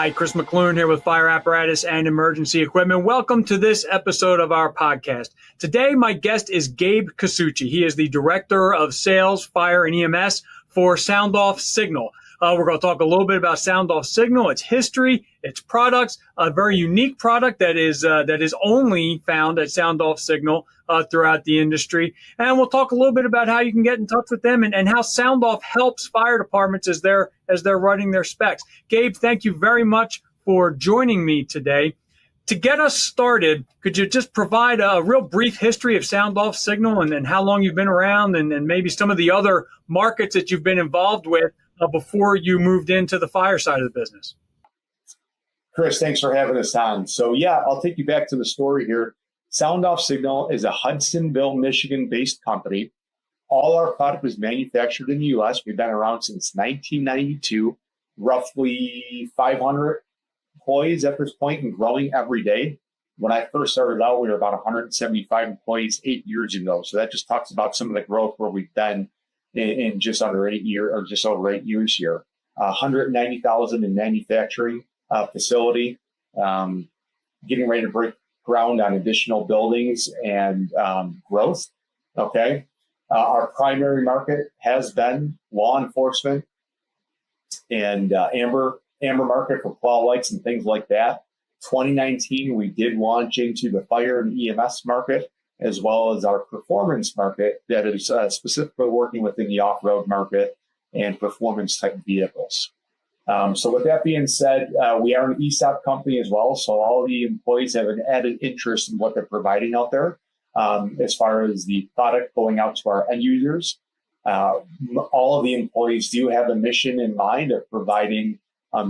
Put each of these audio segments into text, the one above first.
Hi, Chris Mc Loone here with Fire Apparatus and Emergency Equipment. Welcome to this episode of our podcast. Today, my guest is Gabe Casucci. He is the Director of Sales, Fire, and EMS for SoundOff Signal. We're going to talk a little bit about SoundOff Signal, its history, its products, a very unique product that is only found at SoundOff Signal throughout the industry. And we'll talk a little bit about how you can get in touch with them and how SoundOff helps fire departments as they're running their specs. Gabe, thank you very much for joining me today. To get us started, could you just provide a real brief history of SoundOff Signal and how long you've been around and maybe some of the other markets that you've been involved with before you moved into the fire side of the business? Chris, thanks for having us on. So I'll take you back to the story here. SoundOff Signal is a Hudsonville, Michigan-based company. All our product was manufactured in the U.S. We've been around since 1992, roughly 500 employees at this point and growing every day. When I first started out, we were about 175 employees 8 years ago. So that just talks about some of the growth where we've been in just under 8 years, or just over 8 years here. 190,000 in manufacturing facility, getting ready to break ground on additional buildings and growth. Okay. Our primary market has been law enforcement and amber market for plow lights and things like that. 2019, we did launch into the fire and EMS market, as well as our performance market that is specifically working within the off-road market and performance type vehicles. So with that being said, we are an ESOP company as well. So all the employees have an added interest in what they're providing out there as far as the product going out to our end users. All of the employees do have a mission in mind of providing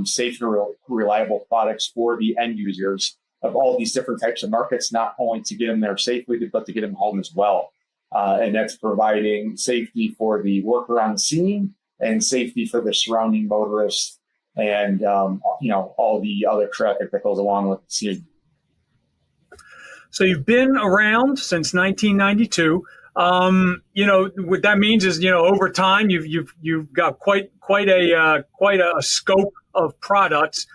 safe and reliable products for the end users of all these different types of markets, not only to get them there safely, but to get them home as well. And that's providing safety for the worker on scene and safety for the surrounding motorists and, all the other traffic that goes along with the scene. So you've been around since 1992. What that means is, over time you've got quite a scope of products.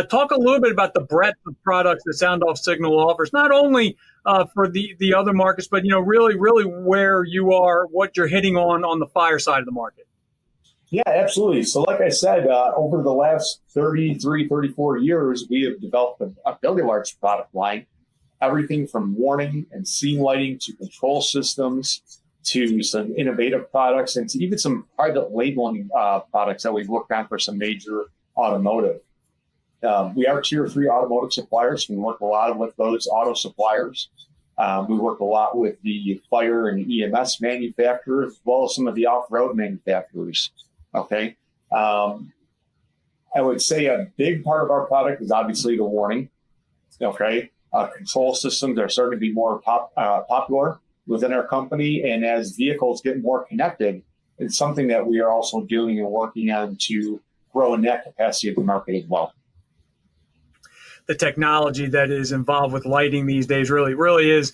Talk a little bit about the breadth of products that SoundOff Signal offers, not only for the other markets, but really where you are, what you're hitting on the fire side of the market. Yeah, absolutely. So like I said, over the last 34 years, we have developed a very large product line, everything from warning and scene lighting to control systems to some innovative products and to even some private labeling products that we've worked on for some major automotive. We are tier 3 automotive suppliers. We work a lot with those auto suppliers. We work a lot with the fire and EMS manufacturers, as well as some of the off-road manufacturers. Okay. I would say a big part of our product is obviously the warning. Okay. Control systems are starting to be more popular within our company. And as vehicles get more connected, it's something that we are also doing and working on to grow in that capacity of the market as well. The technology that is involved with lighting these days really is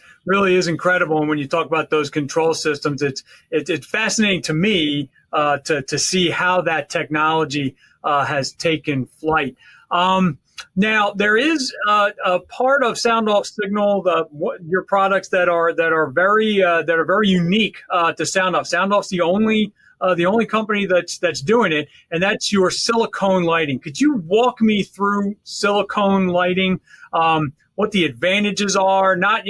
incredible. And when you talk about those control systems, it's fascinating to me to see how that technology has taken flight. Now there is a part of SoundOff Signal, your products that are very unique to SoundOff. SoundOff's the only company that's doing it, and that's your silicone lighting. Could you walk me through silicone lighting? What the advantages are, not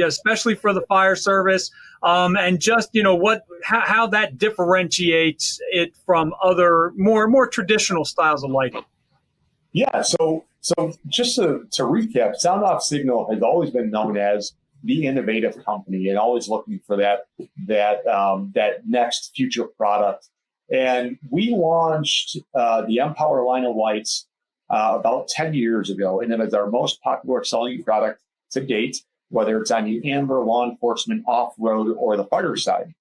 especially for the fire service, and just how that differentiates it from other more traditional styles of lighting. Yeah, so just to recap, SoundOff Signal has always been known as the innovative company and always looking for that next future product. And we launched the Empower line of lights about 10 years ago, and it is our most popular selling product to date, whether it's on the amber, law enforcement, off-road, or the fire side.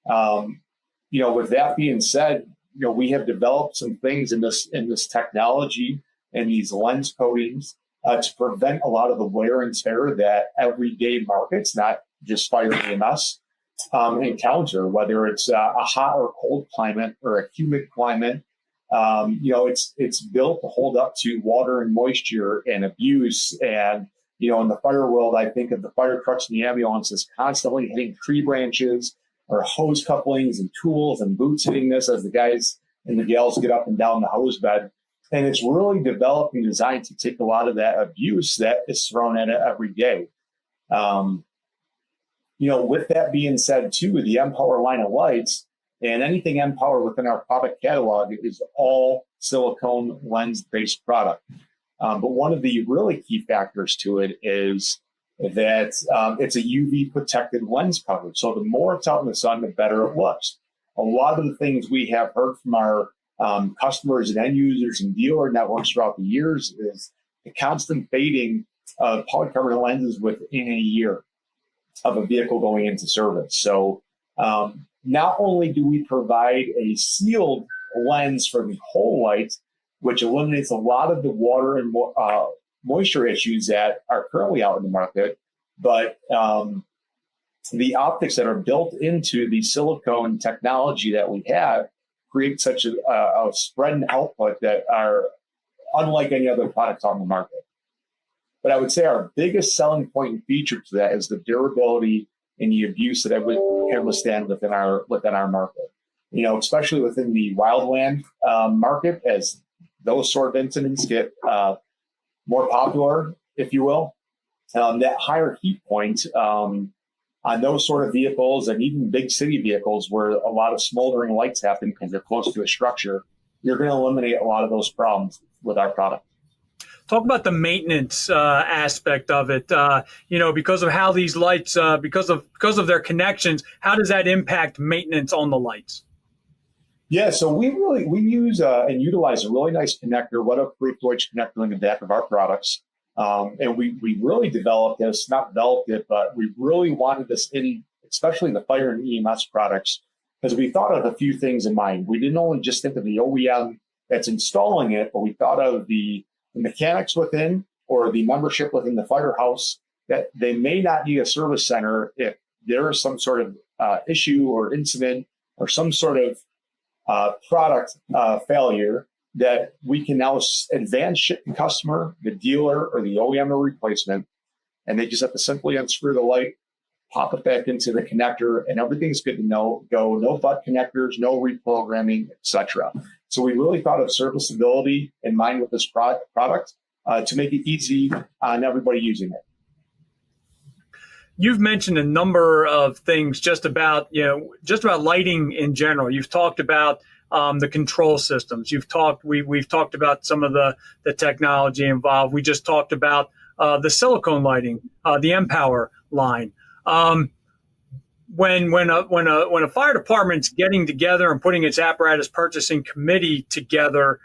With that being said, we have developed some things in this technology and these lens coatings to prevent a lot of the wear and tear that everyday markets, not just fire EMS, encounter, whether it's a hot or cold climate or a humid climate. It's built to hold up to water and moisture and abuse. And, in the fire world, I think of the fire trucks and the ambulances constantly hitting tree branches or hose couplings and tools and boots hitting this as the guys and the gals get up and down the hose bed. And it's really developed and designed to take a lot of that abuse that is thrown at it every day. With that being said, too, the Empower line of lights and anything Empower within our product catalog is all silicone lens-based product. But one of the really key factors to it is that it's a UV protected lens cover. So the more it's out in the sun, the better it looks. A lot of the things we have heard from our customers and end users and dealer networks throughout the years is the constant fading of polycarbonate lenses within a year of a vehicle going into service. So not only do we provide a sealed lens for the whole light, which eliminates a lot of the water and moisture issues that are currently out in the market, but the optics that are built into the silicone technology that we have create such a spread and output that are unlike any other products on the market. But I would say our biggest selling point and feature to that is the durability and the abuse that it can withstand within our market. Especially within the wildland market, as those sort of incidents get more popular, if you will. That higher heat point on those sort of vehicles and even big city vehicles where a lot of smoldering lights happen because they're close to a structure, you're going to eliminate a lot of those problems with our product. Talk about the maintenance aspect of it. Because of how these lights, because of their connections, how does that impact maintenance on the lights? Yeah, so we use and utilize a really nice connector, what a Deutsch connector in the back of our products. And we really but we really wanted this in, especially the fire and EMS products, because we thought of a few things in mind. We didn't only just think of the OEM that's installing it, but we thought of the mechanics within or the membership within the firehouse that they may not need a service center if there is some sort of issue or incident or some sort of product failure that we can now advance ship the customer, the dealer, or the OEM a replacement, and they just have to simply unscrew the light, pop it back into the connector, and everything's good to go. No butt connectors, no reprogramming, etc. So we really thought of serviceability in mind with this product to make it easy on everybody using it. You've mentioned a number of things just about lighting in general. You've talked about the control systems. We've talked about some of the technology involved. We just talked about the silicone lighting, the Empower line. When a fire department's getting together and putting its apparatus purchasing committee together,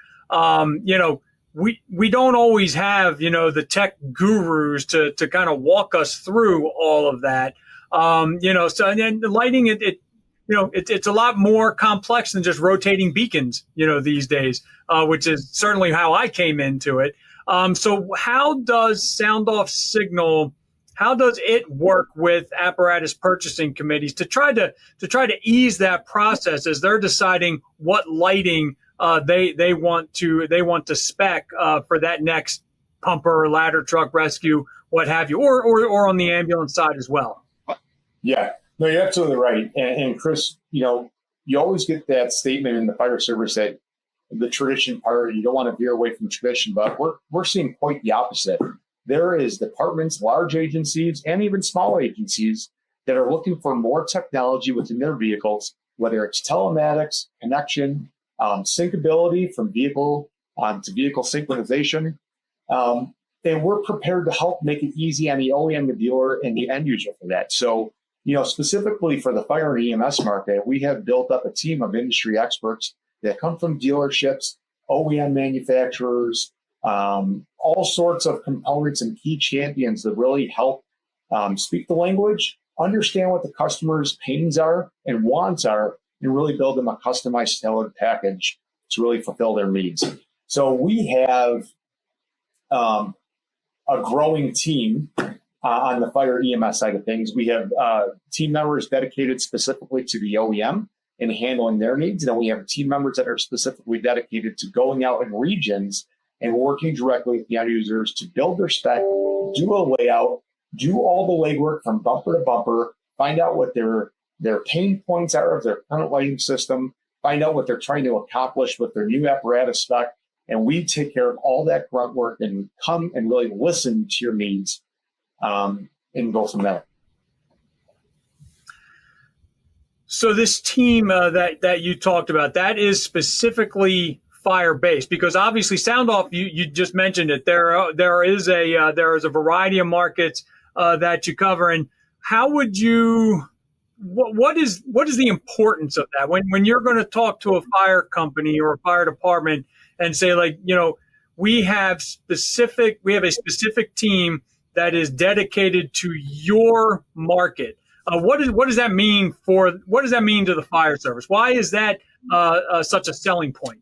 we don't always have, the tech gurus to kind of walk us through all of that. So and then the lighting, it's a lot more complex than just rotating beacons, these days, which is certainly how I came into it. So how does SoundOff Signal, how does it work with apparatus purchasing committees to try to ease that process as they're deciding what lighting they want to spec for that next pumper, ladder truck, rescue, what have you, or on the ambulance side as well? Yeah, no, you're absolutely right. And Chris, you always get that statement in the fire service that the tradition part, you don't want to veer away from tradition, but we're seeing quite the opposite. There is departments, large agencies, and even small agencies that are looking for more technology within their vehicles, whether it's telematics, connection, syncability from vehicle to vehicle synchronization. And we're prepared to help make it easy on the OEM, the dealer, and the end user for that. So, specifically for the fire and EMS market, we have built up a team of industry experts that come from dealerships, OEM manufacturers, all sorts of components and key champions that really help speak the language, understand what the customer's pains are and wants are, and really build them a customized, tailored package to really fulfill their needs. So we have a growing team on the fire EMS side of things. We have team members dedicated specifically to the OEM. and handling their needs. And then we have team members that are specifically dedicated to going out in regions and working directly with the end users to build their spec, do a layout, do all the legwork from bumper to bumper, find out what their pain points are of their current lighting system, find out what they're trying to accomplish with their new apparatus spec. And we take care of all that grunt work and come and really listen to your needs and go from there. So this team that you talked about, that is specifically fire-based, because obviously SoundOff, you just mentioned it. There is a variety of markets that you cover. And how would you? What is the importance of that when you're going to talk to a fire company or a fire department and say, like, we have a specific team that is dedicated to your market? What does that mean to the fire service? Why is that such a selling point?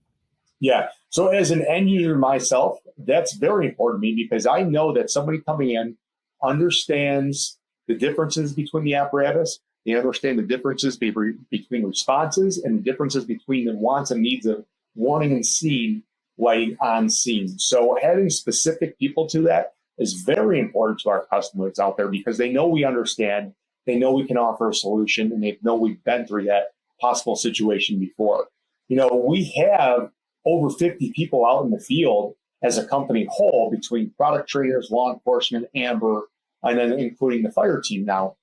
Yeah. So as an end user myself, that's very important to me, because I know that somebody coming in understands the differences between the apparatus. They understand the differences between responses and the differences between the wants and needs of wanting and seeing light on scene. So having specific people to that is very important to our customers out there, because they know we understand, they know we can offer a solution, and they know we've been through that possible situation before. We have over 50 people out in the field as a company whole, between product trainers, law enforcement, Amber, and then including the fire team now.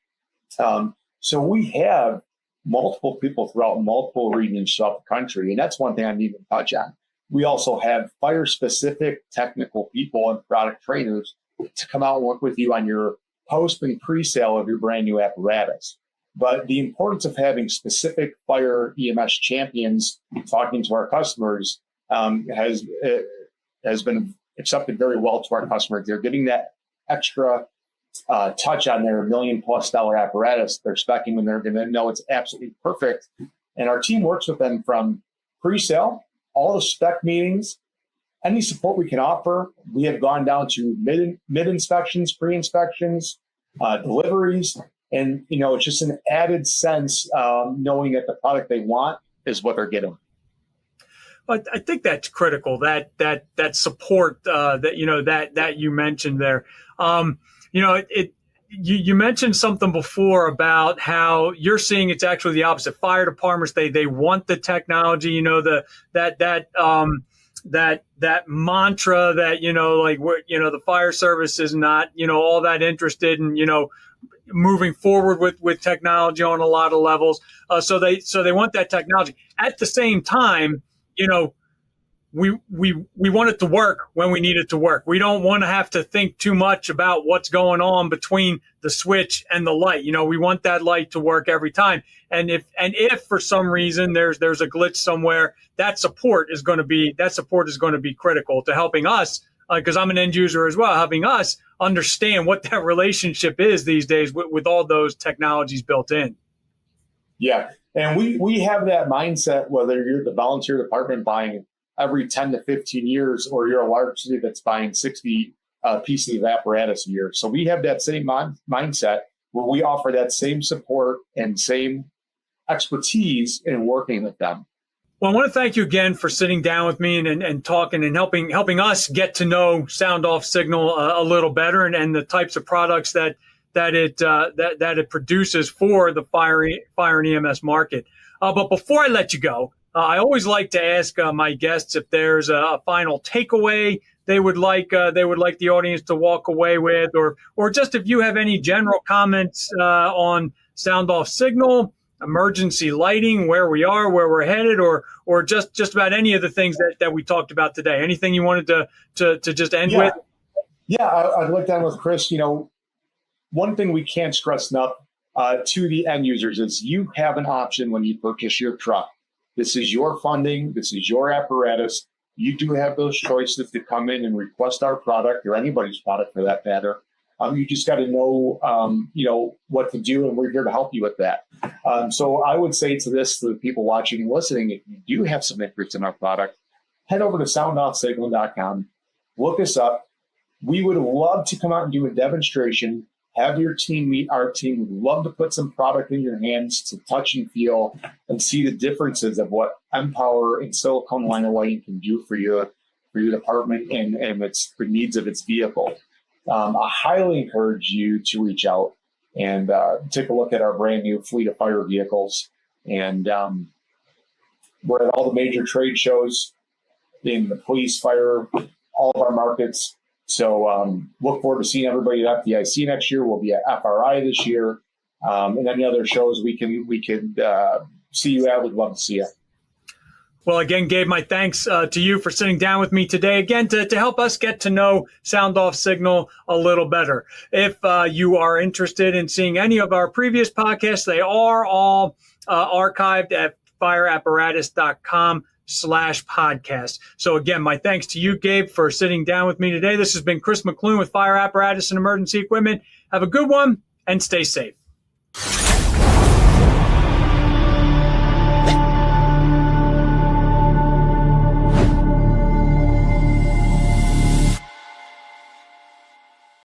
So we have multiple people throughout multiple regions throughout the country, and that's one thing I need to touch on. We also have fire-specific technical people and product trainers to come out and work with you on your post and pre-sale of your brand new apparatus. But the importance of having specific fire EMS champions talking to our customers has been accepted very well to our customers. They're getting that extra touch on their $1 million+ apparatus they're speccing, when they're going to know it's absolutely perfect. And our team works with them from pre-sale, all the spec meetings, any support we can offer. We have gone down to mid inspections, pre-inspections, deliveries, and it's just an added sense knowing that the product they want is what they're getting. I think that's critical. That support that you mentioned there. You mentioned something before about how you're seeing it's actually the opposite. Fire departments, they want the technology. That mantra that the fire service is not all that interested in moving forward with technology on a lot of levels. So they want that technology. At the same time, we want it to work when we need it to work. We don't want to have to think too much about what's going on between the switch and the light. We want that light to work every time. And if for some reason there's a glitch somewhere, that support is going to be critical to helping us, because I'm an end user as well, helping us understand what that relationship is these days with all those technologies built in. Yeah. And we have that mindset, whether you're the volunteer department buying every 10 to 15 years, or you're a large city that's buying 60 pieces of apparatus a year. So we have that same mindset where we offer that same support and same expertise in working with them. Well, I want to thank you again for sitting down with me and talking and helping us get to know SoundOff Signal a little better, and the types of products that it produces for the fire and EMS market. But before I let you go, I always like to ask my guests if there's a final takeaway they would like the audience to walk away with, or just if you have any general comments on SoundOff Signal, emergency lighting, where we are, where we're headed, or just about any of the things that we talked about today. Anything you wanted to just end with? Yeah, I'd like to end with Chris. One thing we can't stress enough to the end users is you have an option when you purchase your truck. This is your funding. This is your apparatus. You do have those choices to come in and request our product, or anybody's product for that matter. You just got to know, what to do, and we're here to help you with that. So I would say to the people watching and listening, if you do have some interest in our product, head over to soundoffsignal.com, look us up. We would love to come out and do a demonstration have your team meet our team. We'd love to put some product in your hands to touch and feel and see the differences of what Empower and silicone liner lighting can do for your department and the needs of its vehicle. I highly encourage you to reach out and take a look at our brand new fleet of fire vehicles. And we're at all the major trade shows in the police, fire, all of our markets. So look forward to seeing everybody at FDIC next year. We'll be at FRI this year, and any other shows we can see you at. We'd love to see you. Well, again, Gabe, my thanks to you for sitting down with me today, again, to help us get to know SoundOff Signal a little better. If you are interested in seeing any of our previous podcasts, they are all archived at fireapparatus.com/podcast. So again, my thanks to you, Gabe, for sitting down with me today. This has been Chris Mc Loone with Fire Apparatus and Emergency Equipment. Have a good one and stay safe.